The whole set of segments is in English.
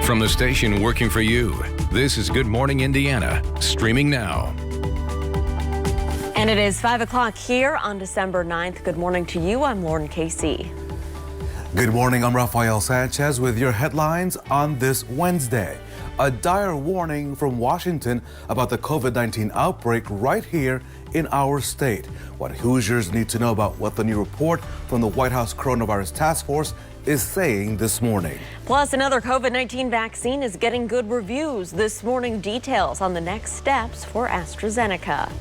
From the station working for you, this is Good Morning Indiana, streaming now. And it is 5 o'clock here on December 9th. Good morning to you. I'm Lauren Casey. Good morning. I'm Rafael Sanchez with your headlines on this Wednesday. A dire warning from Washington about the COVID-19 outbreak right here in our state. What Hoosiers need to know about what the new report from the White House Coronavirus Task Force is saying this morning. Plus, another COVID-19 vaccine is getting good reviews. This morning, details on the next steps for AstraZeneca.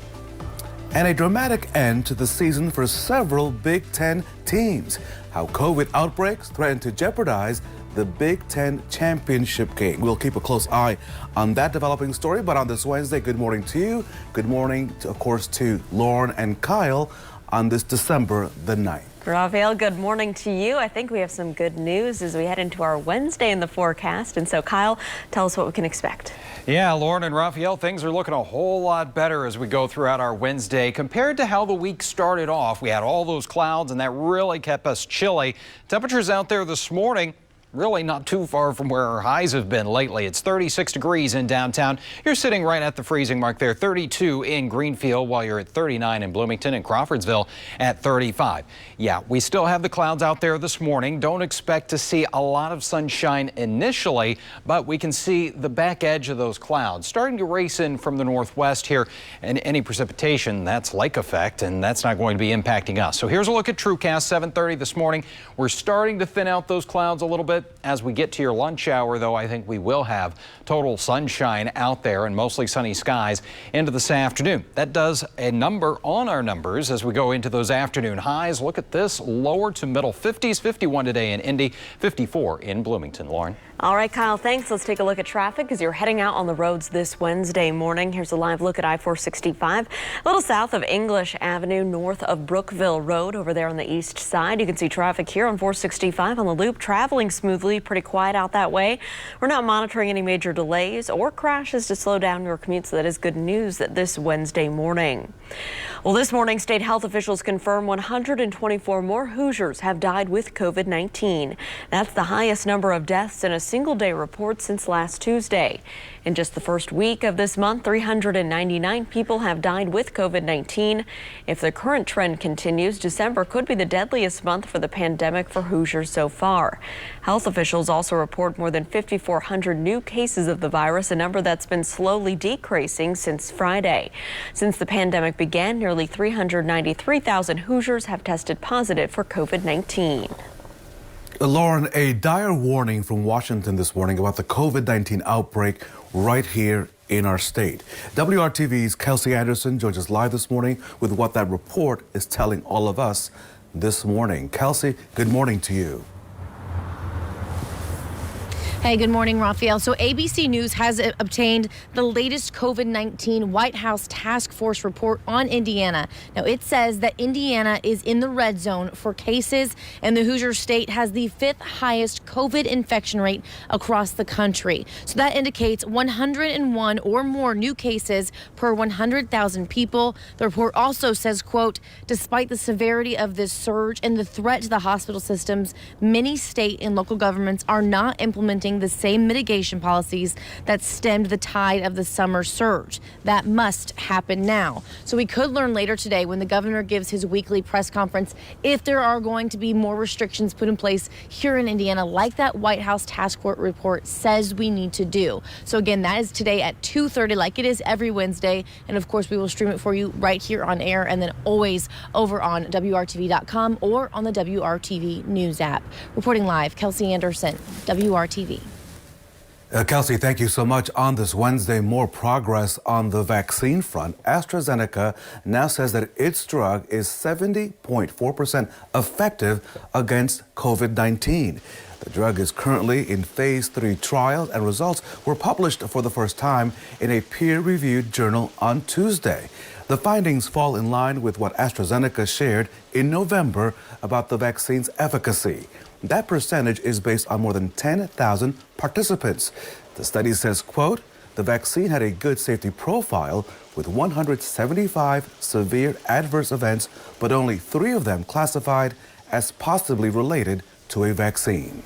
And a dramatic end to the season for several Big Ten teams. How COVID outbreaks threaten to jeopardize the Big Ten championship game. We'll keep a close eye on that developing story. But on this Wednesday, good morning to you. Good morning, of course, to Lauren and Kyle on this December the 9th. Rafael, good morning to you. I think we have some good news as we head into our Wednesday in the forecast. And so, Kyle, tell us what we can expect. Yeah, Lauren and Rafael, things are looking a whole lot better as we go throughout our Wednesday. Compared to how the week started off, we had all those clouds, and that really kept us chilly. Temperatures out there this morning, really not too far from where our highs have been lately. It's 36 degrees in downtown. You're sitting right at the freezing mark there. 32 in Greenfield, while you're at 39 in Bloomington and Crawfordsville at 35. Yeah, we still have the clouds out there this morning. Don't expect to see a lot of sunshine initially, but we can see the back edge of those clouds starting to race in from the northwest here, and any precipitation, that's lake effect, and that's not going to be impacting us. So here's a look at TrueCast 7:30 this morning. We're starting to thin out those clouds a little bit. As we get to your lunch hour, though, I think we will have total sunshine out there and mostly sunny skies into this afternoon. That does a number on our numbers as we go into those afternoon highs. Look at this, lower to middle 50s, 51 today in Indy, 54 in Bloomington. Lauren. All right, Kyle, thanks. Let's take a look at traffic as you're heading out on the roads this Wednesday morning. Here's a live look at I-465, a little south of English Avenue, north of Brookville Road over there on the east side. You can see traffic here on 465 on the loop, traveling smoothly, pretty quiet out that way. We're not monitoring any major delays or crashes to slow down your commute, so that is good news this Wednesday morning. Well, this morning, state health officials confirm 124 more Hoosiers have died with COVID-19. That's the highest number of deaths in a single-day report since last Tuesday. In just the first week of this month, 399 people have died with COVID-19. If the current trend continues, December could be the deadliest month for the pandemic for Hoosiers so far. Health officials also report more than 5,400 new cases of the virus, a number that's been slowly decreasing since Friday. Since the pandemic began, nearly 393,000 Hoosiers have tested positive for COVID-19. Lauren, a dire warning from Washington this morning about the COVID-19 outbreak right here in our state. WRTV's Kelsey Anderson joins us live this morning with what that report is telling all of us this morning. Kelsey, good morning to you. Hey, good morning, Rafael. So ABC News has obtained the latest COVID-19 White House Task Force report on Indiana. Now, it says that Indiana is in the red zone for cases, and the Hoosier state has the 5th highest COVID infection rate across the country. So that indicates 101 or more new cases per 100,000 people. The report also says, quote, despite the severity of this surge and the threat to the hospital systems, many state and local governments are not implementing the same mitigation policies that stemmed the tide of the summer surge. That must happen now. So we could learn later today when the governor gives his weekly press conference if there are going to be more restrictions put in place here in Indiana like that White House Task Force report says we need to do. So again, that is today at 2:30 like it is every Wednesday. And of course, we will stream it for you right here on air and then always over on WRTV.com or on the WRTV News app. Reporting live, Kelsey Anderson, WRTV. Kelsey, thank you so much. On this Wednesday, more progress on the vaccine front. AstraZeneca now says that its drug is 70.4% effective against COVID-19. The drug is currently in phase 3 trials, and results were published for the first time in a peer-reviewed journal on Tuesday. The findings fall in line with what AstraZeneca shared in November about the vaccine's efficacy. That percentage is based on more than 10,000 participants. The study says, quote, the vaccine had a good safety profile with 175 severe adverse events, but only 3 of them classified as possibly related to a vaccine.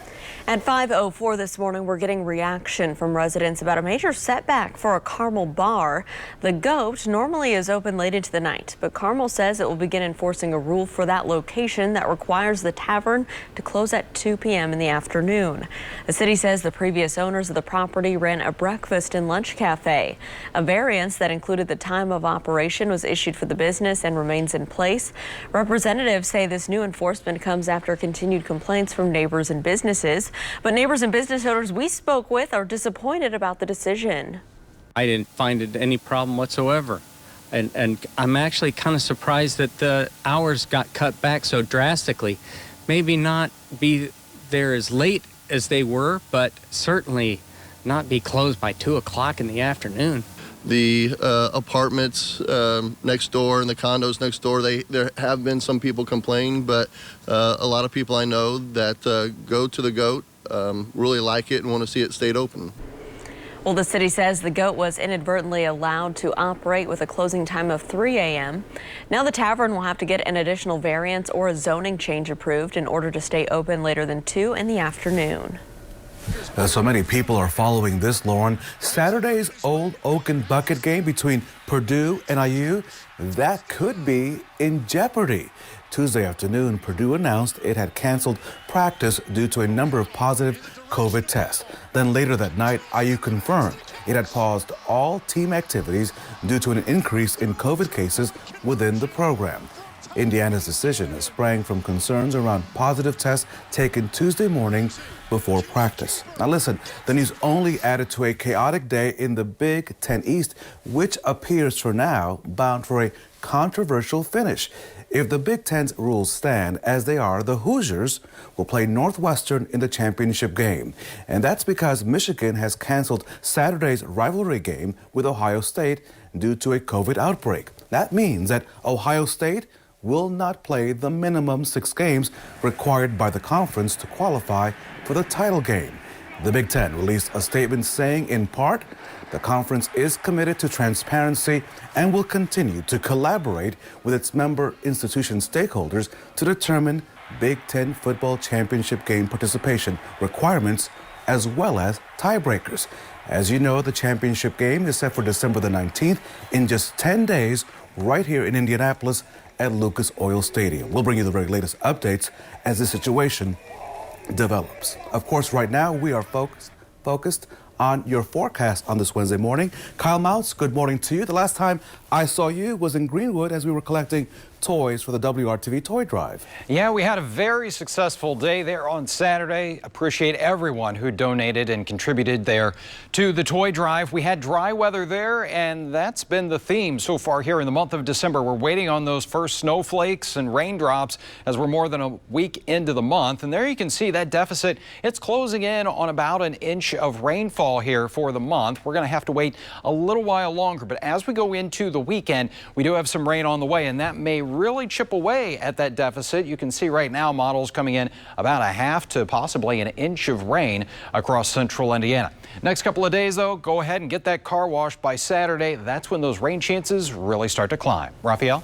At 5:04 this morning, we're getting reaction from residents about a major setback for a Carmel bar. The Goat normally is open late into the night, but Carmel says it will begin enforcing a rule for that location that requires the tavern to close at 2 p.m. in the afternoon. The city says the previous owners of the property ran a breakfast and lunch cafe. A variance that included the time of operation was issued for the business and remains in place. Representatives say this new enforcement comes after continued complaints from neighbors and businesses. But neighbors and business owners we spoke with are disappointed about the decision. I didn't find it any problem whatsoever. And I'm actually kind of surprised that the hours got cut back so drastically. Maybe not be there as late as they were, but certainly not be closed by 2 o'clock in the afternoon. The apartments next door and the condos next door, there have been some people complain, but a lot of people I know that go to the Goat really like it and want to see it stayed open. Well, the city says the Goat was inadvertently allowed to operate with a closing time of 3 a.m. Now the tavern will have to get an additional variance or a zoning change approved in order to stay open later than 2 in the afternoon. So many people are following this, Lauren. Saturday's Old Oaken Bucket game between Purdue and IU, that could be in jeopardy. Tuesday afternoon, Purdue announced it had canceled practice due to a number of positive COVID tests. Then later that night, IU confirmed it had paused all team activities due to an increase in COVID cases within the program. Indiana's decision sprang from concerns around positive tests taken Tuesday morning before practice. Now listen, the news only added to a chaotic day in the Big Ten East, which appears for now bound for a controversial finish. If the Big Ten's rules stand as they are, the Hoosiers will play Northwestern in the championship game. And that's because Michigan has canceled Saturday's rivalry game with Ohio State due to a COVID outbreak. That means that Ohio State will not play the minimum 6 games required by the conference to qualify for the title game. The Big Ten released a statement saying, in part, the conference is committed to transparency and will continue to collaborate with its member institution stakeholders to determine Big Ten football championship game participation requirements as well as tiebreakers. As you know, the championship game is set for December the 19th in just 10 days right here in Indianapolis at Lucas Oil Stadium. We'll bring you the very latest updates as the situation develops. Of course, right now we are focused on your forecast on this Wednesday morning. Kyle Mounts, good morning to you. The last time I saw you was in Greenwood as we were collecting toys for the WRTV toy drive. Yeah, we had a very successful day there on Saturday. Appreciate everyone who donated and contributed there to the toy drive. We had dry weather there, and that's been the theme so far here in the month of December. We're waiting on those first snowflakes and raindrops as we're more than a week into the month. And there you can see that deficit. It's closing in on about an inch of rainfall here for the month. We're going to have to wait a little while longer, but as we go into the weekend, we do have some rain on the way, and that may really chip away at that deficit. You can see right now models coming in about a half to possibly an inch of rain across central Indiana. Next couple of days, though, go ahead and get that car washed by Saturday. That's when those rain chances really start to climb. Raphael?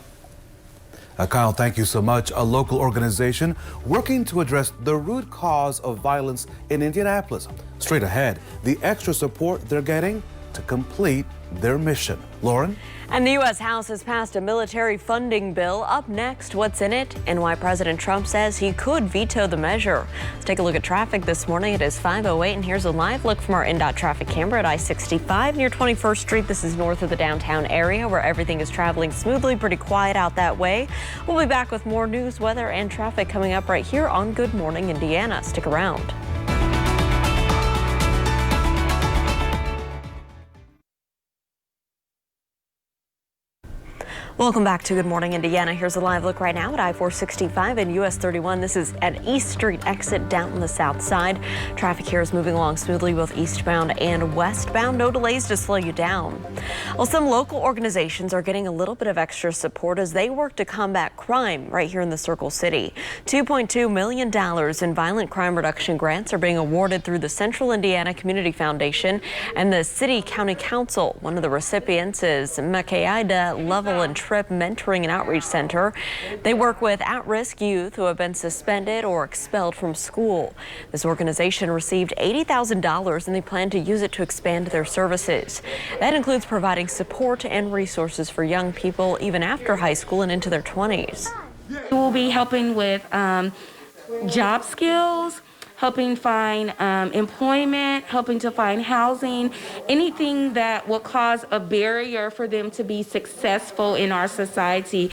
Kyle, thank you so much. A local organization working to address the root cause of violence in Indianapolis. Straight ahead, the extra support they're getting to complete their mission. Lauren? And the U.S. House has passed a military funding bill. Up next, what's in it and why President Trump says he could veto the measure. Let's take a look at traffic this morning. It is 5:08, and here's a live look from our INDOT traffic camera at I-65 near 21st Street. This is north of the downtown area where everything is traveling smoothly, pretty quiet out that way. We'll be back with more news, weather, and traffic coming up right here on Good Morning Indiana. Stick around. Welcome back to Good Morning Indiana. Here's a live look right now at I-465 and US 31. This is at East Street exit down on the south side. Traffic here is moving along smoothly both eastbound and westbound. No delays to slow you down. Well, some local organizations are getting a little bit of extra support as they work to combat crime right here in the Circle City. $2.2 million in violent crime reduction grants are being awarded through the Central Indiana Community Foundation and the City County Council. One of the recipients is Makaida Level and Trip Mentoring and Outreach Center. They work with at-risk youth who have been suspended or expelled from school. This organization received $80,000 and they plan to use it to expand their services. That includes providing support and resources for young people even after high school and into their 20s. We'll be helping with job skills, helping find employment, helping to find housing, anything that will cause a barrier for them to be successful in our society.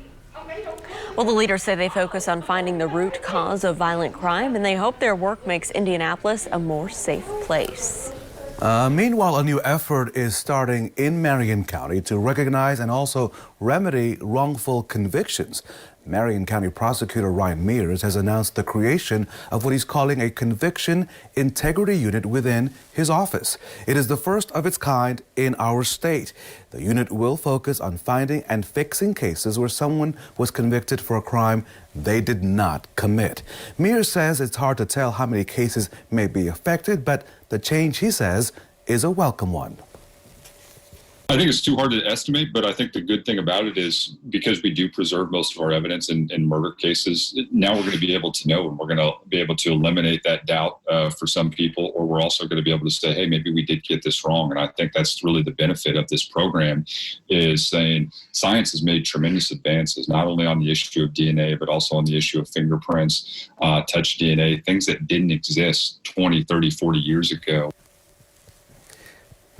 Well, the leaders say they focus on finding the root cause of violent crime, and they hope their work makes Indianapolis a more safe place. Meanwhile, a new effort is starting in Marion County to recognize and also remedy wrongful convictions. Marion County Prosecutor Ryan Mears has announced the creation of what he's calling a conviction integrity unit within his office. It is the first of its kind in our state. The unit will focus on finding and fixing cases where someone was convicted for a crime they did not commit. Mears says it's hard to tell how many cases may be affected, but the change, he says, is a welcome one. I think it's too hard to estimate, but I think the good thing about it is because we do preserve most of our evidence in murder cases, now we're going to be able to know, and we're going to be able to eliminate that doubt for some people, or we're also going to be able to say, hey, maybe we did get this wrong. And I think that's really the benefit of this program, is saying science has made tremendous advances, not only on the issue of DNA, but also on the issue of fingerprints, touch DNA, things that didn't exist 20, 30, 40 years ago.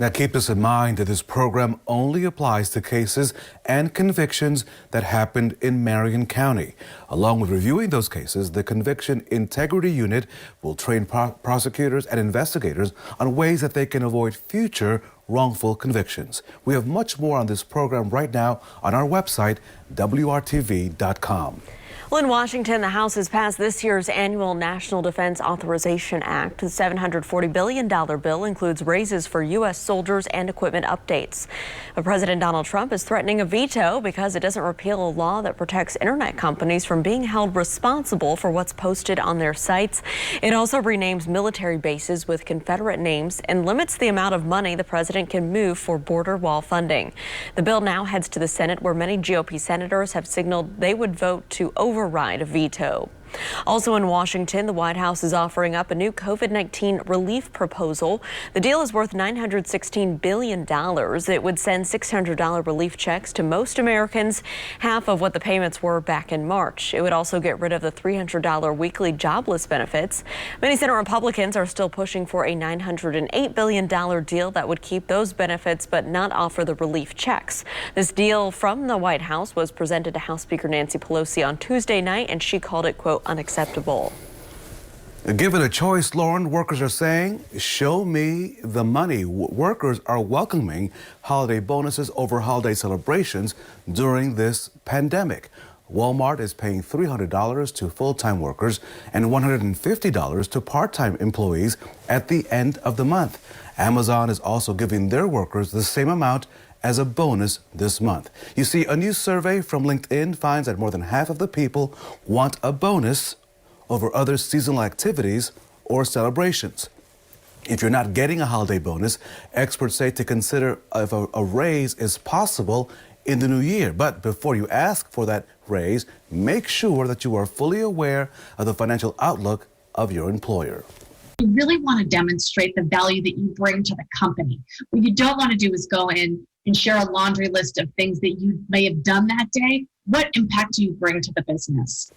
Now, keep this in mind that this program only applies to cases and convictions that happened in Marion County. Along with reviewing those cases, the Conviction Integrity Unit will train prosecutors and investigators on ways that they can avoid future wrongful convictions. We have much more on this program right now on our website, WRTV.com. Well, in Washington, the House has passed this year's annual National Defense Authorization Act. The $740 billion bill includes raises for U.S. soldiers and equipment updates. But President Donald Trump is threatening a veto because it doesn't repeal a law that protects internet companies from being held responsible for what's posted on their sites. It also renames military bases with Confederate names and limits the amount of money the president can move for border wall funding. The bill now heads to the Senate, where many GOP senators have signaled they would vote to override a veto. Also in Washington, the White House is offering up a new COVID-19 relief proposal. The deal is worth $916 billion. It would send $600 relief checks to most Americans, half of what the payments were back in March. It would also get rid of the $300 weekly jobless benefits. Many Senate Republicans are still pushing for a $908 billion deal that would keep those benefits but not offer the relief checks. This deal from the White House was presented to House Speaker Nancy Pelosi on Tuesday night, and she called it, quote, unacceptable. Given a choice, Lauren, workers are saying, show me the money. Workers are welcoming holiday bonuses over holiday celebrations during this pandemic. Walmart is paying $300 to full-time workers and $150 to part-time employees at the end of the month. Amazon is also giving their workers the same amount as a bonus this month. You see, a new survey from LinkedIn finds that more than half of the people want a bonus over other seasonal activities or celebrations. If you're not getting a holiday bonus, experts say to consider if a raise is possible in the new year. But before you ask for that raise, make sure that you are fully aware of the financial outlook of your employer. You really want to demonstrate the value that you bring to the company. What you don't want to do is go in and share a laundry list of things that you may have done that day. What impact do you bring to the business?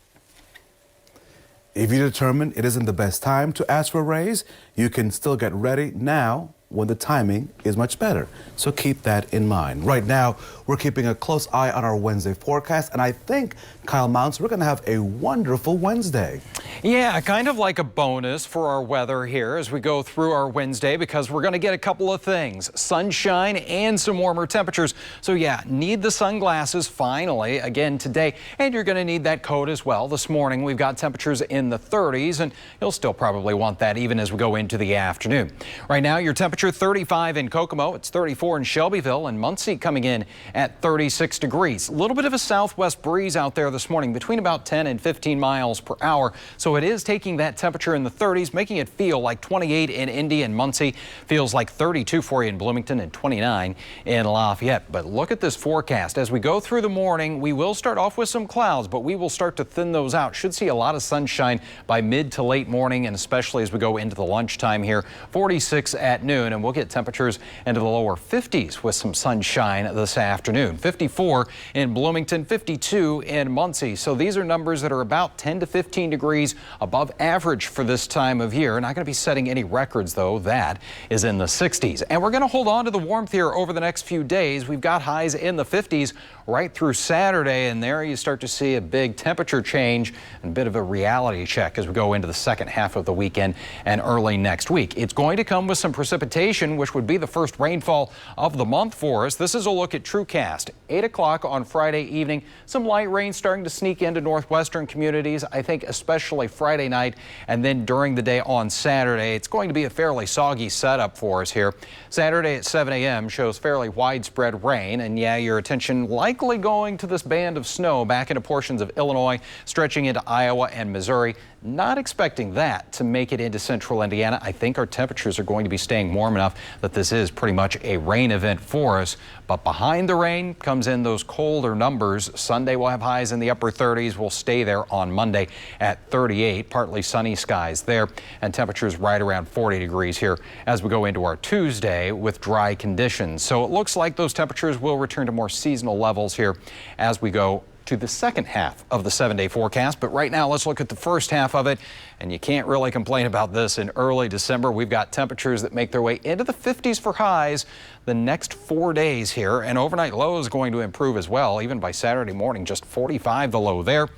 If you determine it isn't the best time to ask for a raise, you can still get ready now when the timing is much better. So keep that in mind. Right now, we're keeping a close eye on our Wednesday forecast, and I think, Kyle Mounts, we're going to have a wonderful Wednesday. Yeah, kind of like a bonus for our weather here as we go through our Wednesday, because we're going to get a couple of things: sunshine and some warmer temperatures. So yeah, need the sunglasses finally again today, and you're going to need that coat as well. This morning we've got temperatures in the 30s, and you'll still probably want that even as we go into the afternoon. Right now, your temperature temperature 35 in Kokomo. It's 34 in Shelbyville, and Muncie coming in at 36 degrees. A little bit of a southwest breeze out there this morning between about 10 and 15 miles per hour. So it is taking that temperature in the 30s, making it feel like 28 in Indy and Muncie. Feels like 32 for you in Bloomington and 29 in Lafayette. But look at this forecast. As we go through the morning, we will start off with some clouds, but we will start to thin those out. Should see a lot of sunshine by mid to late morning, and especially as we go into the lunchtime here. 46 at noon, and we'll get temperatures into the lower 50s with some sunshine this afternoon. 54 in Bloomington, 52 in Muncie. So these are numbers that are about 10 to 15 degrees above average for this time of year. Not going to be setting any records, though. That is in the 60s. And we're going to hold on to the warmth here over the next few days. We've got highs in the 50s right through Saturday, and there you start to see a big temperature change and a bit of a reality check as we go into the second half of the weekend and early next week. It's going to come with some precipitation, which would be the first rainfall of the month for us. This is a look at TrueCast. 8 o'clock on Friday evening. Some light rain starting to sneak into northwestern communities, I think especially Friday night, and then during the day on Saturday. It's going to be a fairly soggy setup for us here. Saturday at 7 a.m. shows fairly widespread rain, and yeah, your attention likely going to this band of snow back into portions of Illinois, stretching into Iowa and Missouri. Not expecting that to make it into central Indiana. I think our temperatures are going to be staying warm enough that this is pretty much a rain event for us. But behind the rain comes in those colder numbers. Sunday we'll have highs in the upper 30s. We'll stay there on Monday at 38. Partly sunny skies there, and temperatures right around 40 degrees here as we go into our Tuesday with dry conditions. So it looks like those temperatures will return to more seasonal levels here as we go to the second half of the 7-day forecast. But right now, let's look at the first half of it. And you can't really complain about this in early December. We've got temperatures that make their way into the 50s for highs the next 4 days here. And overnight low is going to improve as well. Even by Saturday morning, just 45 the low there.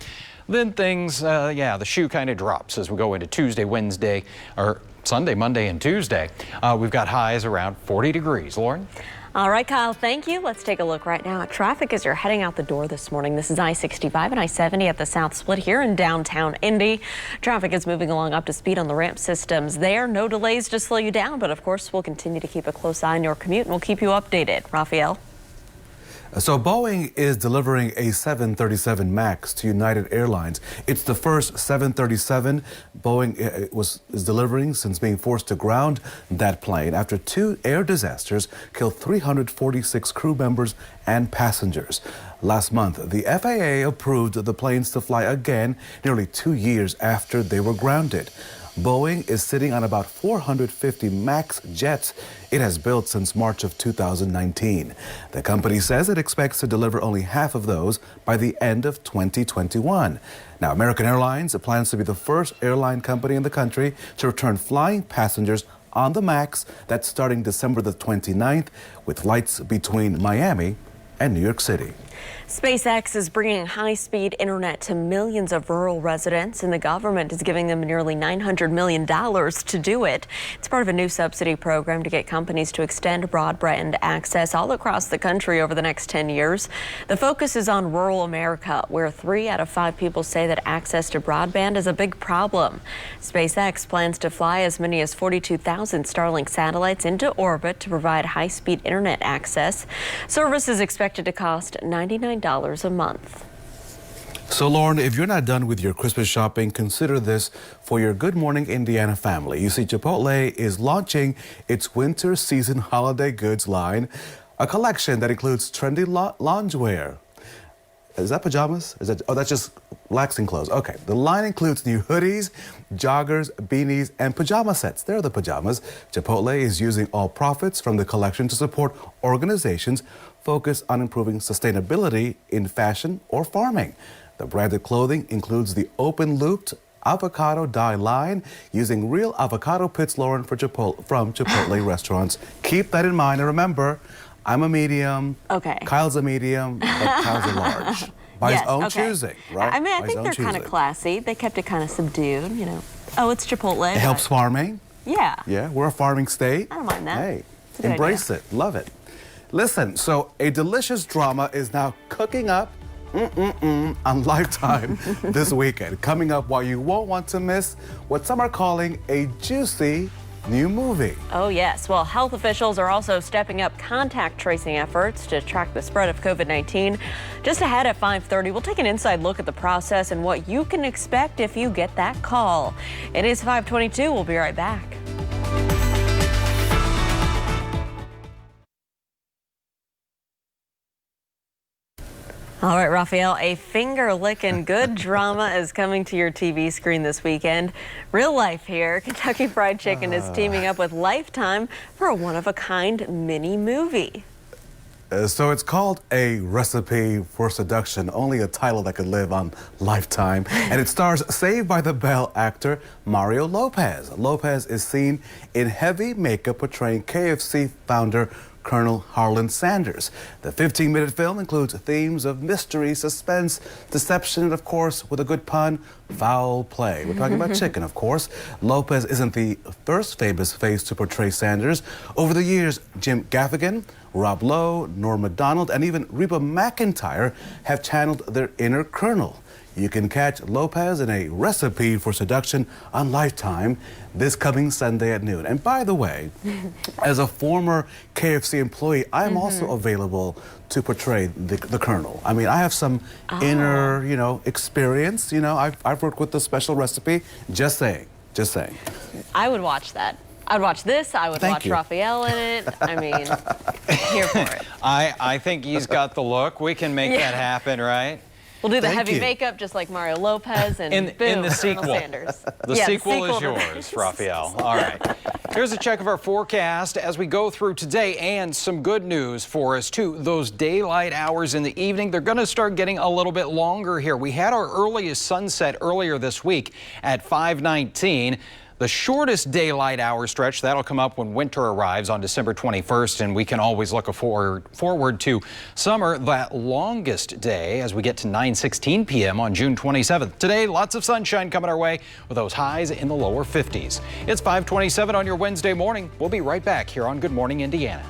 Then things, the shoe kind of drops as we go into Tuesday, Wednesday, or Sunday, Monday, and Tuesday. We've got highs around 40 degrees. Lauren? All right, Kyle, thank you. Let's take a look right now at traffic as you're heading out the door this morning. This is I-65 and I-70 at the South Split here in downtown Indy. Traffic is moving along up to speed on the ramp systems there. No delays to slow you down, but of course, we'll continue to keep a close eye on your commute and we'll keep you updated. Raphael? So Boeing is delivering a 737 MAX to United Airlines. It's the first 737 Boeing is delivering since being forced to ground that plane after 2 air disasters killed 346 crew members and passengers. Last month, the FAA approved the planes to fly again nearly 2 years after they were grounded. Boeing is sitting on about 450 MAX jets it has built since March of 2019. The company says it expects to deliver only half of those by the end of 2021. Now, American Airlines plans to be the first airline company in the country to return flying passengers on the MAX. That's starting December the 29th, with flights between Miami and New York City. SpaceX is bringing high-speed internet to millions of rural residents, and the government is giving them nearly $900 million to do it. It's part of a new subsidy program to get companies to extend broadband access all across the country over the next 10 years. The focus is on rural America, where 3 out of 5 people say that access to broadband is a big problem. SpaceX plans to fly as many as 42,000 Starlink satellites into orbit to provide high-speed internet access. Service is expected to cost $99 a month. So, Lauren, if you're not done with your Christmas shopping, consider this for your Good Morning Indiana family. You see, Chipotle is launching its winter season holiday goods line, a collection that includes trendy loungewear. Is that pajamas? That's just relaxing clothes. Okay, the line includes new hoodies, joggers, beanies, and pajama sets. They're the pajamas. Chipotle is using all profits from the collection to support organizations focused on improving sustainability in fashion or farming. The branded clothing includes the open-looped avocado dye line using real avocado pits, Lauren, from Chipotle restaurants. Keep that in mind, and remember, I'm a medium. Okay. Kyle's a medium, but Kyle's a large. By his own choosing, right? I mean, I think they're kind of classy. They kept it kind of subdued, you know. Oh, it's Chipotle. It helps farming. Yeah. Yeah, we're a farming state. I don't mind that. Hey, embrace it. Love it. Listen, so a delicious drama is now cooking up on Lifetime this weekend. Coming up, while you won't want to miss what some are calling a juicy new movie. Oh, yes. Well, health officials are also stepping up contact tracing efforts to track the spread of COVID-19. Just ahead at 5:30, we'll take an inside look at the process and what you can expect if you get that call. It is 5:22. We'll be right back. All right, Raphael, a finger-licking good drama is coming to your TV screen this weekend. Real life here. Kentucky Fried Chicken is teaming up with Lifetime for a one-of-a-kind mini movie. So it's called A Recipe for Seduction, only a title that could live on Lifetime. And it stars Saved by the Bell actor Mario Lopez. Lopez is seen in heavy makeup portraying KFC founder Colonel Harlan Sanders. The 15-minute film includes themes of mystery, suspense, deception, and of course, with a good pun, foul play. We're talking about chicken, of course. Lopez isn't the first famous face to portray Sanders. Over the years, Jim Gaffigan, Rob Lowe, Norm Macdonald, and even Reba McEntire have channeled their inner Colonel. You can catch Lopez in A Recipe for Seduction on Lifetime this coming Sunday at noon. And by the way, as a former KFC employee, I'm also available to portray the Colonel. I mean, I have some inner, experience. I've worked with the special recipe. Just saying. I would watch that. I'd watch this. I would watch Raphael in it. I mean, here for it. I think he's got the look. We can make that happen, right? We'll do the heavy makeup just like Mario Lopez and boom, in the sequel. Sanders. The sequel is yours, Raphael. All right. Here's a check of our forecast as we go through today, and some good news for us too. Those daylight hours in the evening, they're going to start getting a little bit longer here. We had our earliest sunset earlier this week at 5:19. The shortest daylight hour stretch, that'll come up when winter arrives on December 21st, and we can always look forward to summer, that longest day, as we get to 9:16 p.m. on June 27th. Today, lots of sunshine coming our way with those highs in the lower 50s. It's 5:27 on your Wednesday morning. We'll be right back here on Good Morning Indiana.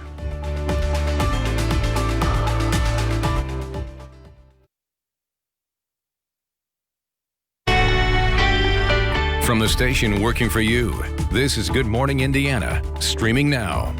From the station working for you, this is Good Morning Indiana, streaming now.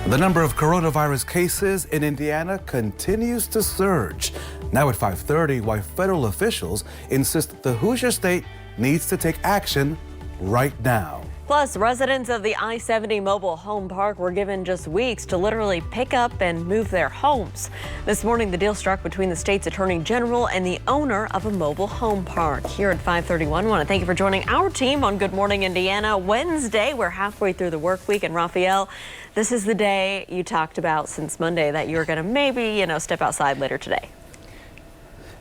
The number of coronavirus cases in Indiana continues to surge. Now at 5:30, why federal officials insist the Hoosier State needs to take action right now. Plus, residents of the I-70 mobile home park were given just weeks to literally pick up and move their homes. This morning, the deal struck between the state's attorney general and the owner of a mobile home park. Here at 5:31, I want to thank you for joining our team on Good Morning Indiana. Wednesday, we're halfway through the work week, and Raphael, this is the day you talked about since Monday that you're going to maybe, step outside later today.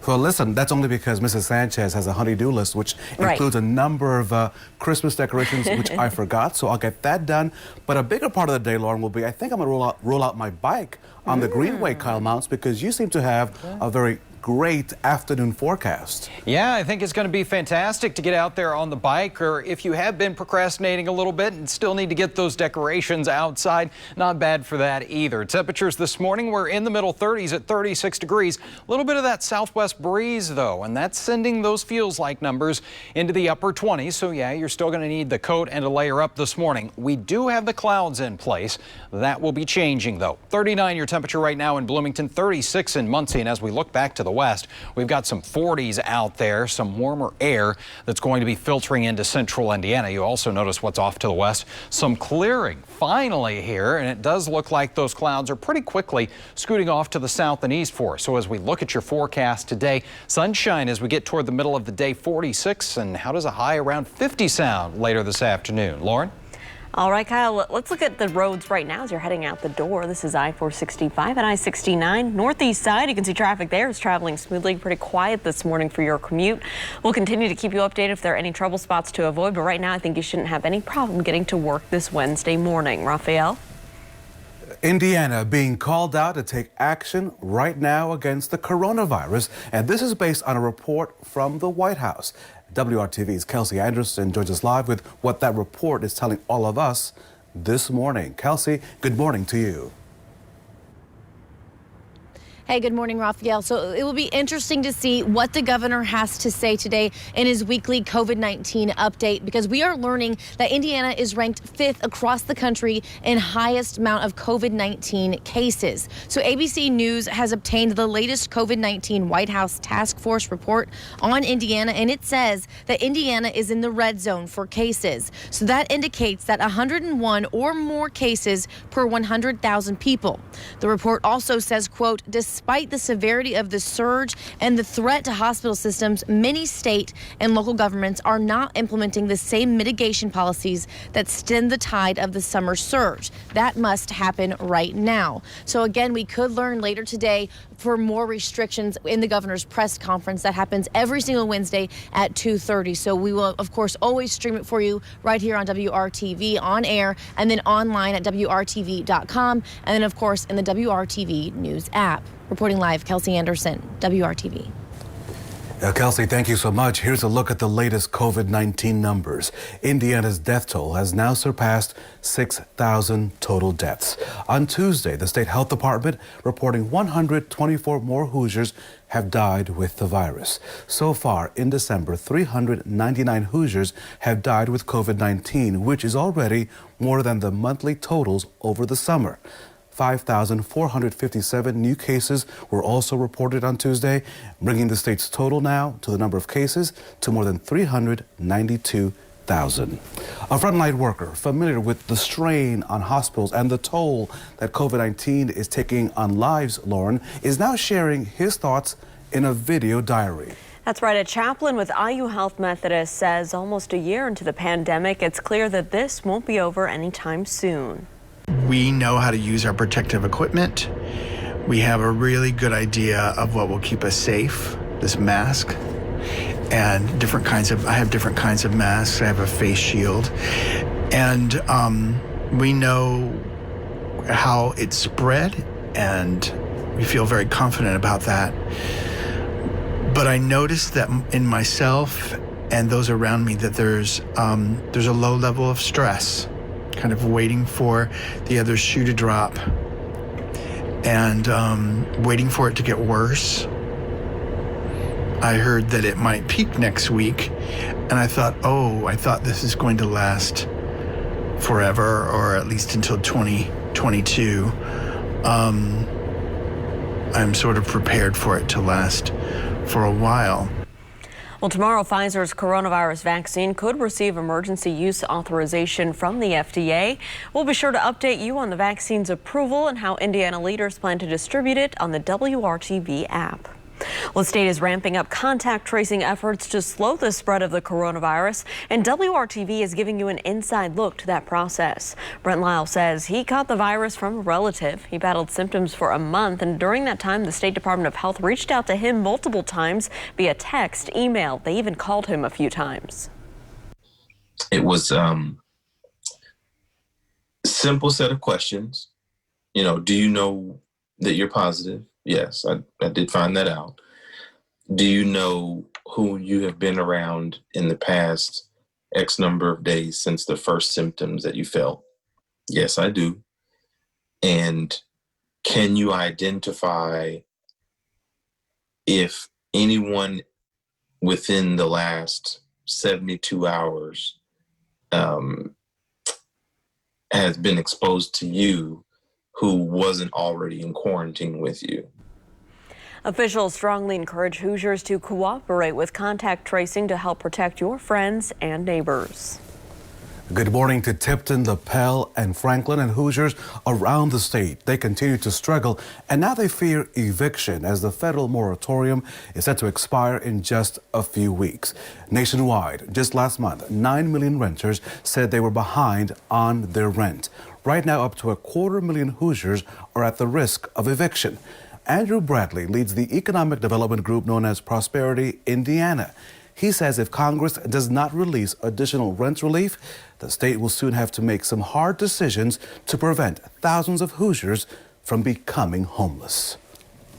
Well, listen, that's only because Mrs. Sanchez has a honey-do list, which includes a number of Christmas decorations, which I forgot, so I'll get that done. But a bigger part of the day, Lauren, will be, I think I'm going to roll out my bike on the Greenway, Kyle Mounts, because you seem to have a very great afternoon forecast. Yeah, I think it's going to be fantastic to get out there on the bike, or if you have been procrastinating a little bit and still need to get those decorations outside, not bad for that either. Temperatures this morning were in the middle 30s at 36 degrees. A little bit of that southwest breeze though, and that's sending those feels like numbers into the upper 20s. So yeah, you're still going to need the coat and a layer up this morning. We do have the clouds in place. That will be changing though. 39 your temperature right now in Bloomington, 36 in Muncie, and as we look back to the west, we've got some 40s out there, some warmer air that's going to be filtering into central Indiana. You also notice what's off to the west, some clearing finally here, and it does look like those clouds are pretty quickly scooting off to the south and east for us. So as we look at your forecast today, sunshine as we get toward the middle of the day, 46, and how does a high around 50 sound later this afternoon? Lauren? All right, Kyle, let's look at the roads right now as you're heading out the door. This is I-465 and I-69. Northeast side, you can see traffic there is traveling smoothly, pretty quiet this morning for your commute. We'll continue to keep you updated if there are any trouble spots to avoid, but right now I think you shouldn't have any problem getting to work this Wednesday morning. Raphael? Indiana being called out to take action right now against the coronavirus, and this is based on a report from the White House. WRTV's Kelsey Anderson joins us live with what that report is telling all of us this morning. Kelsey, good morning to you. Hey, good morning, Raphael. So it will be interesting to see what the governor has to say today in his weekly COVID-19 update, because we are learning that Indiana is ranked 5th across the country in highest amount of COVID-19 cases. So ABC News has obtained the latest COVID-19 White House task force report on Indiana, and it says that Indiana is in the red zone for cases. So that indicates that 101 or more cases per 100,000 people. The report also says, quote, despite the severity of the surge and the threat to hospital systems, many state and local governments are not implementing the same mitigation policies that stemmed the tide of the summer surge. That must happen right now. So again, we could learn later today for more restrictions in the governor's press conference that happens every single Wednesday at 2:30. So we will, of course, always stream it for you right here on WRTV on air, and then online at WRTV.com, and then, of course, in the WRTV News app. Reporting live, Kelsey Anderson, WRTV. Kelsey, thank you so much. Here's a look at the latest COVID-19 numbers. Indiana's death toll has now surpassed 6,000 total deaths. On Tuesday, the state health department reporting 124 more Hoosiers have died with the virus. So far in December, 399 Hoosiers have died with COVID-19, which is already more than the monthly totals over the summer. 5,457 new cases were also reported on Tuesday, bringing the state's total now to the number of cases to more than 392,000. A frontline worker familiar with the strain on hospitals and the toll that COVID-19 is taking on lives, Lauren, is now sharing his thoughts in a video diary. That's right. A chaplain with IU Health Methodist says almost a year into the pandemic, it's clear that this won't be over anytime soon. We know how to use our protective equipment. We have a really good idea of what will keep us safe, this mask, and I have different kinds of masks. I have a face shield. And we know how it spread, and we feel very confident about that. But I noticed that in myself and those around me that there's a low level of stress, kind of waiting for the other shoe to drop and waiting for it to get worse. I heard that it might peak next week, and I thought this is going to last forever, or at least until 2022. I'm sort of prepared for it to last for a while. Well, tomorrow, Pfizer's coronavirus vaccine could receive emergency use authorization from the FDA. We'll be sure to update you on the vaccine's approval and how Indiana leaders plan to distribute it on the WRTV app. Well, the state is ramping up contact tracing efforts to slow the spread of the coronavirus, and WRTV is giving you an inside look to that process. Brent Lyle says he caught the virus from a relative. He battled symptoms for a month, and during that time, the State Department of Health reached out to him multiple times via text, email. They even called him a few times. It was simple set of questions. Do you know that you're positive? Yes, I did find that out. Do you know who you have been around in the past X number of days since the first symptoms that you felt? Yes, I do. And can you identify if anyone within the last 72 hours has been exposed to you who wasn't already in quarantine with you? Officials strongly encourage Hoosiers to cooperate with contact tracing to help protect your friends and neighbors. Good morning to Tipton, LaPel, and Franklin, and Hoosiers around the state. They continue to struggle, and now they fear eviction as the federal moratorium is set to expire in just a few weeks. Nationwide, just last month, 9 million renters said they were behind on their rent. Right now, up to 250,000 Hoosiers are at the risk of eviction. Andrew Bradley leads the economic development group known as Prosperity Indiana. He says if Congress does not release additional rent relief, the state will soon have to make some hard decisions to prevent thousands of Hoosiers from becoming homeless.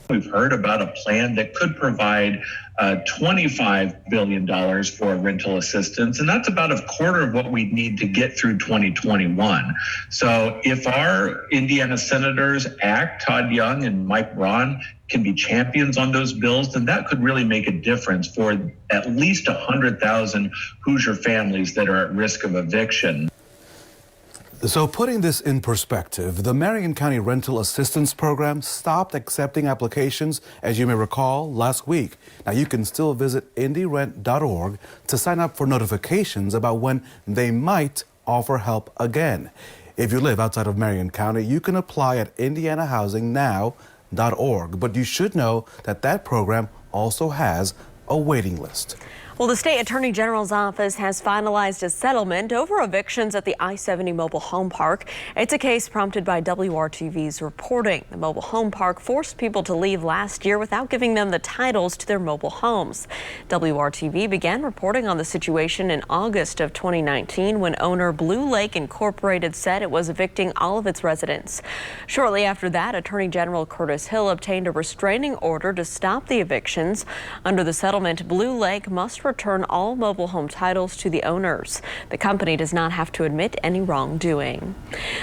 We've heard about a plan that could provide $25 billion for rental assistance, and that's about a quarter of what we need to get through 2021. So if our Indiana senators act, Todd Young and Mike Braun can be champions on those bills, then that could really make a difference for at least 100,000 Hoosier families that are at risk of eviction. So putting this in perspective, the Marion County Rental Assistance Program stopped accepting applications, as you may recall, last week. Now you can still visit indyrent.org to sign up for notifications about when they might offer help again. If you live outside of Marion County, you can apply at indianahousingnow.org, but you should know that that program also has a waiting list. Well, the state attorney general's office has finalized a settlement over evictions at the I-70 mobile home park. It's a case prompted by WRTV's reporting. The mobile home park forced people to leave last year without giving them the titles to their mobile homes. WRTV began reporting on the situation in August of 2019 when owner Blue Lake Incorporated said it was evicting all of its residents. Shortly after that, Attorney General Curtis Hill obtained a restraining order to stop the evictions. Under the settlement, Blue Lake must return all mobile home titles to the owners. The company does not have to admit any wrongdoing.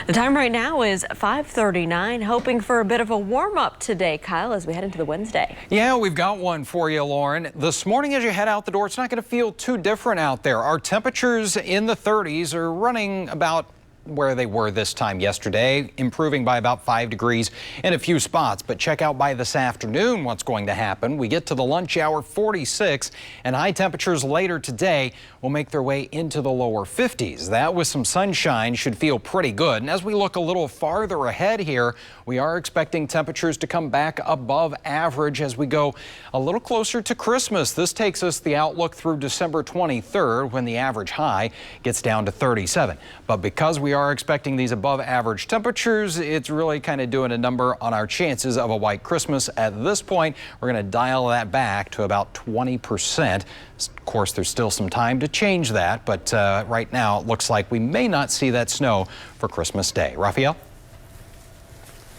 The time right now is 5:39, hoping for a bit of a warm-up today, Kyle, as we head into the Wednesday. Yeah, we've got one for you, Lauren. This morning as you head out the door, it's not going to feel too different out there. Our temperatures in the 30s are running about where they were this time yesterday, improving by about 5 degrees in a few spots. But check out by this afternoon what's going to happen. We get to the lunch hour, 46, and high temperatures later today will make their way into the lower 50s. That with some sunshine should feel pretty good. And as we look a little farther ahead here, we are expecting temperatures to come back above average as we go a little closer to Christmas. This takes us the outlook through December 23rd when the average high gets down to 37. But because we are expecting these above average temperatures, it's really kind of doing a number on our chances of a white Christmas. At this point, we're going to dial that back to about 20%. Of course, there's still some time to change that, but right now it looks like we may not see that snow for Christmas Day. Raphael?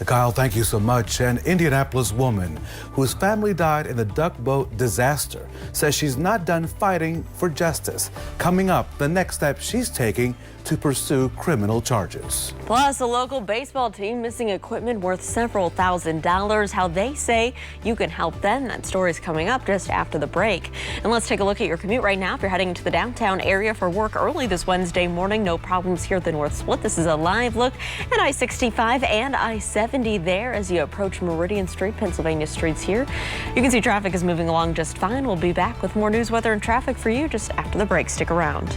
Kyle, thank you so much. An Indianapolis woman whose family died in the duck boat disaster says she's not done fighting for justice. Coming up, the next step she's taking to pursue criminal charges. Plus, a local baseball team missing equipment worth several $1,000s. How they say you can help them. That story's coming up just after the break. And let's take a look at your commute right now. If you're heading to the downtown area for work early this Wednesday morning, no problems here at the North Split. This is a live look at I-65 and I-70 there as you approach Meridian Street, Pennsylvania streets here. You can see traffic is moving along just fine. We'll be back with more news, weather, and traffic for you just after the break. Stick around.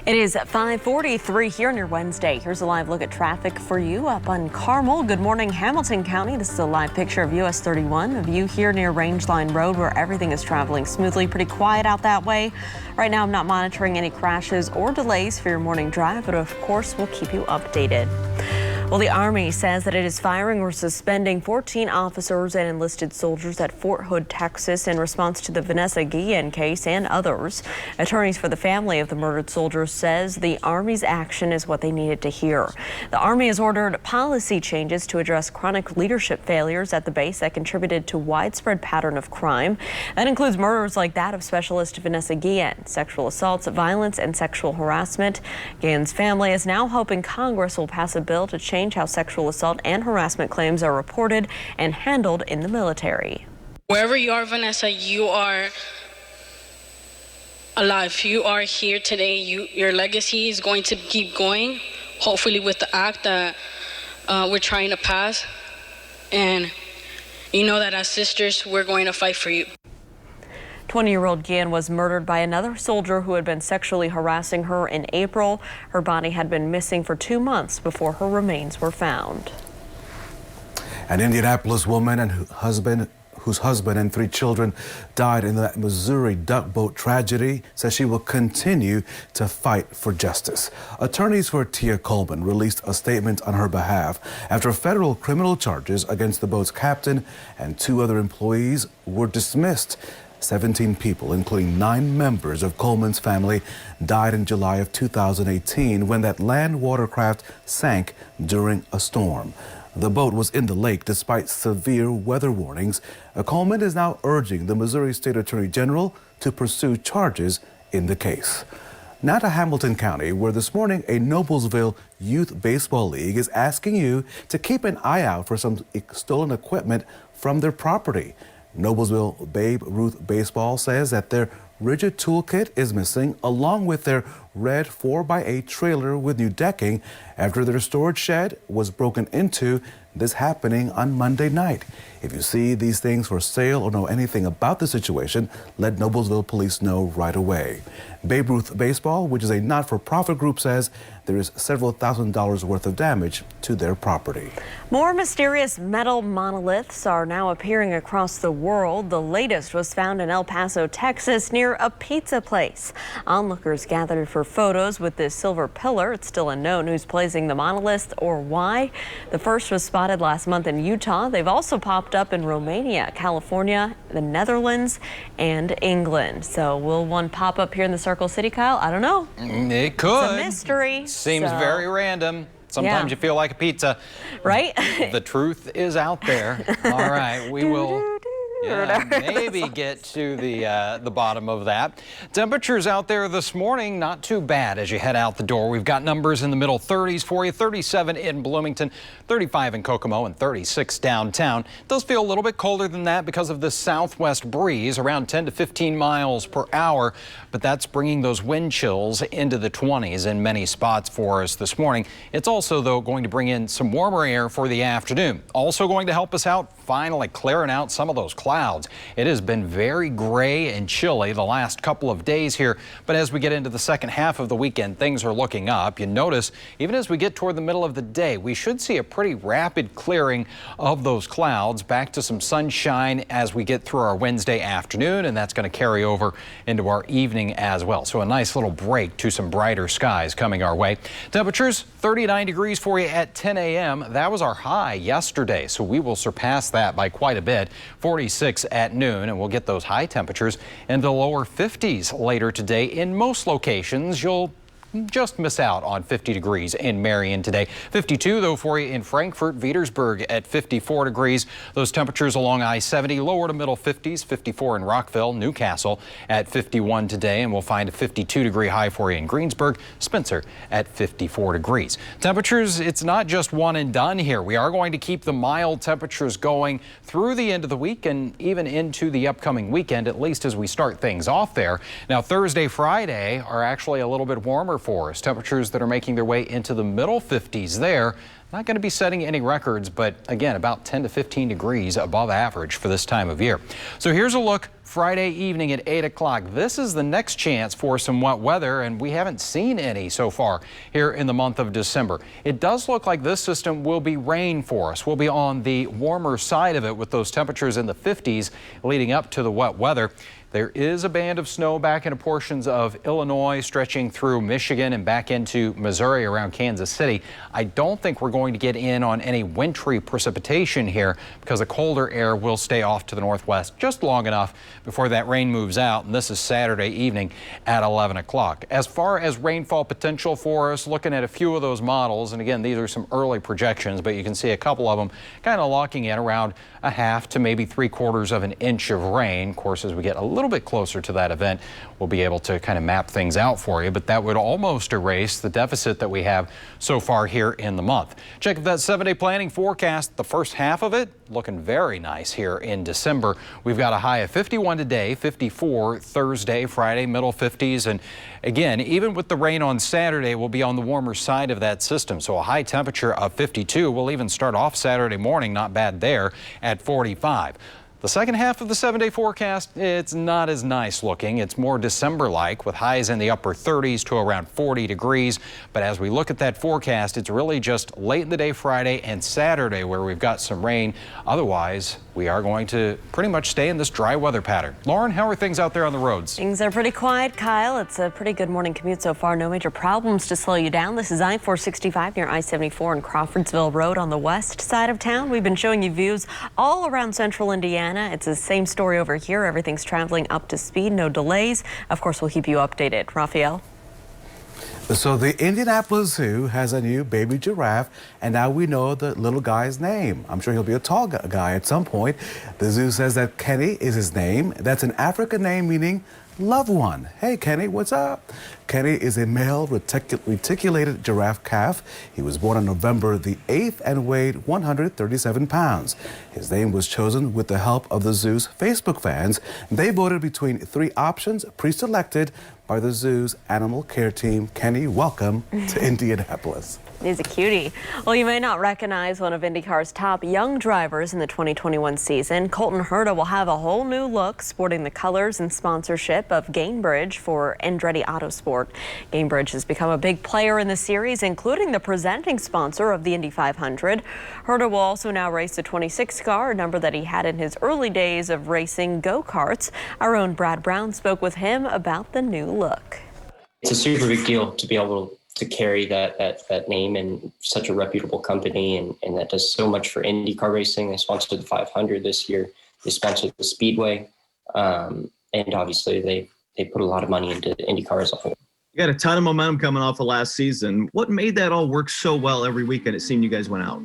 It is 5:43 here on your Wednesday. Here's a live look at traffic for you up on Carmel. Good morning, Hamilton County. This is a live picture of US 31, a view here near Rangeline Road where everything is traveling smoothly. Pretty quiet out that way. Right now, I'm not monitoring any crashes or delays for your morning drive, but of course, we'll keep you updated. Well, the Army says that it is firing or suspending 14 officers and enlisted soldiers at Fort Hood, Texas, in response to the Vanessa Guillen case and others. Attorneys for the family of the murdered soldiers says the Army's action is what they needed to hear. The Army has ordered policy changes to address chronic leadership failures at the base that contributed to widespread pattern of crime. That includes murders like that of Specialist Vanessa Guillen, sexual assaults, violence, and sexual harassment. Guillen's family is now hoping Congress will pass a bill to change how sexual assault and harassment claims are reported and handled in the military. Wherever you are, Vanessa, you are alive. You are here today. Your legacy is going to keep going, hopefully with the act that we're trying to pass. And you know that as sisters, we're going to fight for you. 20-year-old Guillen was murdered by another soldier who had been sexually harassing her in April. Her body had been missing for 2 months before her remains were found. An Indianapolis woman and whose husband and 3 children died in the Missouri duck boat tragedy says she will continue to fight for justice. Attorneys for Tia Coleman released a statement on her behalf after federal criminal charges against the boat's captain and 2 other employees were dismissed. 17 people, including 9 members of Coleman's family, died in July of 2018 when that land watercraft sank during a storm. The boat was in the lake despite severe weather warnings. Coleman is now urging the Missouri State Attorney General to pursue charges in the case. Now to Hamilton County, where this morning a Noblesville Youth Baseball League is asking you to keep an eye out for some stolen equipment from their property. Noblesville Babe Ruth Baseball says that their rigid toolkit is missing, along with their red 4x8 trailer with new decking after their storage shed was broken into. This happening on Monday night. If you see these things for sale or know anything about the situation, let Noblesville police know right away. Babe Ruth Baseball, which is a not-for-profit group, says there is several $1,000s worth of damage to their property. More mysterious metal monoliths are now appearing across the world. The latest was found in El Paso, Texas, near a pizza place. Onlookers gathered for photos with this silver pillar. It's still unknown who's placing the monolith or why. The first was spotted last month in Utah. They've also popped up in Romania, California, the Netherlands, and England. So will one pop up here in the Circle City, Kyle? I don't know. It could. It's a mystery. Seems very random. Sometimes you feel like a pizza. Right? The truth is out there. All right, we will maybe get to the bottom of that. Temperatures out there this morning, not too bad as you head out the door. We've got numbers in the middle 30s for you, 37 in Bloomington, 35 in Kokomo, and 36 downtown. It does feel a little bit colder than that because of this southwest breeze, around 10 to 15 miles per hour, but that's bringing those wind chills into the 20s in many spots for us this morning. It's also, though, going to bring in some warmer air for the afternoon. Also going to help us out, finally clearing out some of those clouds. It has been very gray and chilly the last couple of days here, but as we get into the second half of the weekend, things are looking up. You notice, even as we get toward the middle of the day, we should see a pretty rapid clearing of those clouds, back to some sunshine as we get through our Wednesday afternoon, and that's going to carry over into our evening as well. So a nice little break to some brighter skies coming our way. Temperatures 39 degrees for you at 10 a.m. That was our high yesterday, so we will surpass that by quite a bit. 46 at noon, and we'll get those high temperatures into the lower 50s later today. In most locations, you'll just miss out on 50 degrees in Marion today. 52, though, for you in Frankfort, Petersburg at 54 degrees. Those temperatures along I-70, lower to middle 50s, 54 in Rockville, Newcastle at 51 today, and we'll find a 52-degree high for you in Greensburg, Spencer at 54 degrees. Temperatures, it's not just one and done here. We are going to keep the mild temperatures going through the end of the week and even into the upcoming weekend, at least as we start things off there. Now, Thursday, Friday are actually a little bit warmer for us. Temperatures that are making their way into the middle 50s there. Not going to be setting any records, but again, about 10 to 15 degrees above average for this time of year. So here's a look Friday evening at 8 o'clock. This is the next chance for some wet weather, and we haven't seen any so far here in the month of December. It does look like this system will be rain for us. We'll be on the warmer side of it with those temperatures in the 50s leading up to the wet weather. There is a band of snow back into portions of Illinois, stretching through Michigan and back into Missouri around Kansas City. I don't think we're going to get in on any wintry precipitation here because the colder air will stay off to the northwest just long enough before that rain moves out. And this is Saturday evening at 11 o'clock. As far as rainfall potential for us, looking at a few of those models, and again, these are some early projections, but you can see a couple of them kind of locking in around a half to maybe 3/4 of an inch of rain. Of course, as we get a little bit closer to that event, we'll be able to kind of map things out for you, but that would almost erase the deficit that we have so far here in the month. Check that 7-day planning forecast. The first half of it looking very nice here in December. We've got a high of 51 today, 54 Thursday, Friday, middle 50s. And again, even with the rain on Saturday, we'll be on the warmer side of that system. So a high temperature of 52. We'll even start off Saturday morning, not bad there, at 45. The second half of the 7-day forecast, it's not as nice looking. It's more December-like with highs in the upper 30s to around 40 degrees. But as we look at that forecast, it's really just late in the day Friday and Saturday where we've got some rain. Otherwise, we are going to pretty much stay in this dry weather pattern. Lauren, how are things out there on the roads? Things are pretty quiet, Kyle. It's a pretty good morning commute so far. No major problems to slow you down. This is I-465 near I-74 and Crawfordsville Road on the west side of town. We've been showing you views all around central Indiana Indiana. It's the same story over here. Everything's traveling up to speed, no delays. Of course, we'll keep you updated. Raphael? So the Indianapolis Zoo has a new baby giraffe, and now we know the little guy's name. I'm sure he'll be a tall guy at some point. The zoo says that Kenny is his name. That's an African name meaning loved one. Hey, Kenny, what's up? Kenny is a male reticulated giraffe calf. He was born on November the 8th and weighed 137 pounds. His name was chosen with the help of the zoo's Facebook fans. They voted between 3 options pre-selected by the zoo's animal care team. Kenny, welcome to Indianapolis. He's a cutie. Well, you may not recognize one of IndyCar's top young drivers in the 2021 season. Colton Herta will have a whole new look, sporting the colors and sponsorship of Gainbridge for Andretti Autosport. Gainbridge has become a big player in the series, including the presenting sponsor of the Indy 500. Herta will also now race the 26 car, a number that he had in his early days of racing go-karts. Our own Brad Brown spoke with him about the new look. It's a super big deal to be able to carry that name in such a reputable company, and that does so much for IndyCar racing. They sponsored the 500 this year. They sponsored the Speedway, and obviously they put a lot of money into IndyCar as a whole. You got a ton of momentum coming off of last season. What made that all work so well every weekend? It seemed you guys went out.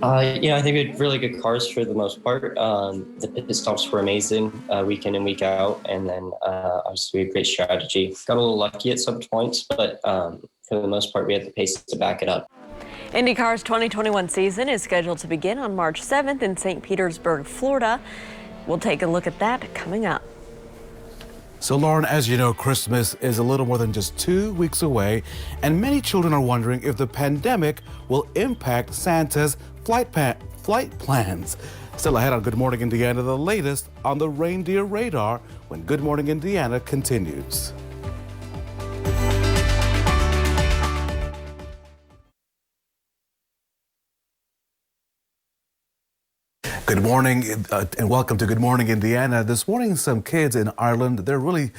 I think we had really good cars for the most part. The pit stops were amazing week in and week out. And then obviously we had great strategy. Got a little lucky at some points, but for the most part, we had the pace to back it up. IndyCar's 2021 season is scheduled to begin on March 7th in St. Petersburg, Florida. We'll take a look at that coming up. So, Lauren, as you know, Christmas is a little more than just 2 weeks away, and many children are wondering if the pandemic will impact Santa's flight plans. Still ahead on Good Morning Indiana, the latest on the reindeer radar when Good Morning Indiana continues. Good morning and welcome to Good Morning Indiana. This morning, some kids in Ireland, they're really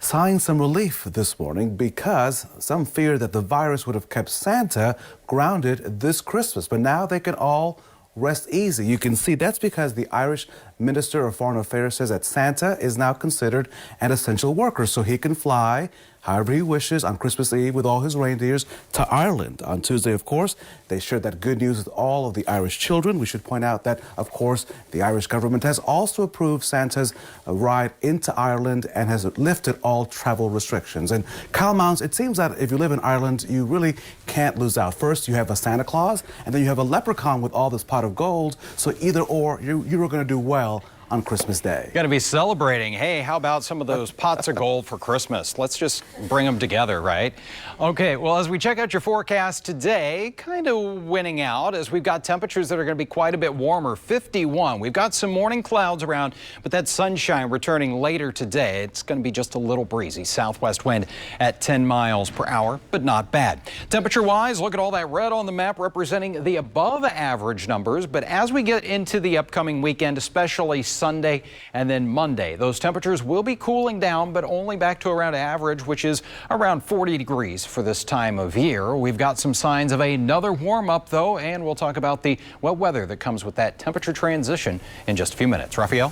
sighing some relief this morning because some fear that the virus would have kept Santa grounded this Christmas. But now they can all rest easy. You can see that's because the Irish Minister of Foreign Affairs says that Santa is now considered an essential worker, so he can fly however he wishes on Christmas Eve with all his reindeers to Ireland. On Tuesday, of course, they shared that good news with all of the Irish children. We should point out that, of course, the Irish government has also approved Santa's ride into Ireland and has lifted all travel restrictions. And Kyle Mounts, it seems that if you live in Ireland, you really can't lose out. First, you have a Santa Claus, and then you have a leprechaun with all this pot of gold. So either or, you're going to do well on Christmas Day. Going to be celebrating. Hey, how about some of those pots of gold for Christmas? Let's just bring them together, right? Okay, well, as we check out your forecast today, kind of winning out as we've got temperatures that are going to be quite a bit warmer, 51. We've got some morning clouds around, but that sunshine returning later today. It's going to be just a little breezy. Southwest wind at 10 miles per hour, but not bad. Temperature-wise, look at all that red on the map representing the above average numbers, but as we get into the upcoming weekend, especially Sunday and then Monday, those temperatures will be cooling down, but only back to around average, which is around 40 degrees for this time of year. We've got some signs of another warm up though, and we'll talk about the wet weather that comes with that temperature transition in just a few minutes. Raphael?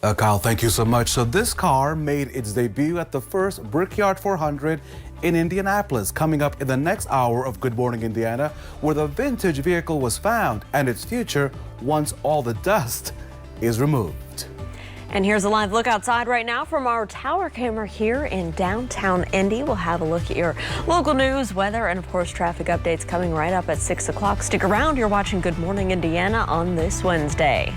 Kyle, thank you so much. So this car made its debut at the first Brickyard 400 in Indianapolis. Coming up in the next hour of Good Morning Indiana, where the vintage vehicle was found and its future once all the dust is removed. And here's a live look outside right now from our tower camera here in downtown Indy. We'll have a look at your local news, weather, and of course traffic updates coming right up at 6 o'clock. Stick around. You're watching Good Morning Indiana on this Wednesday.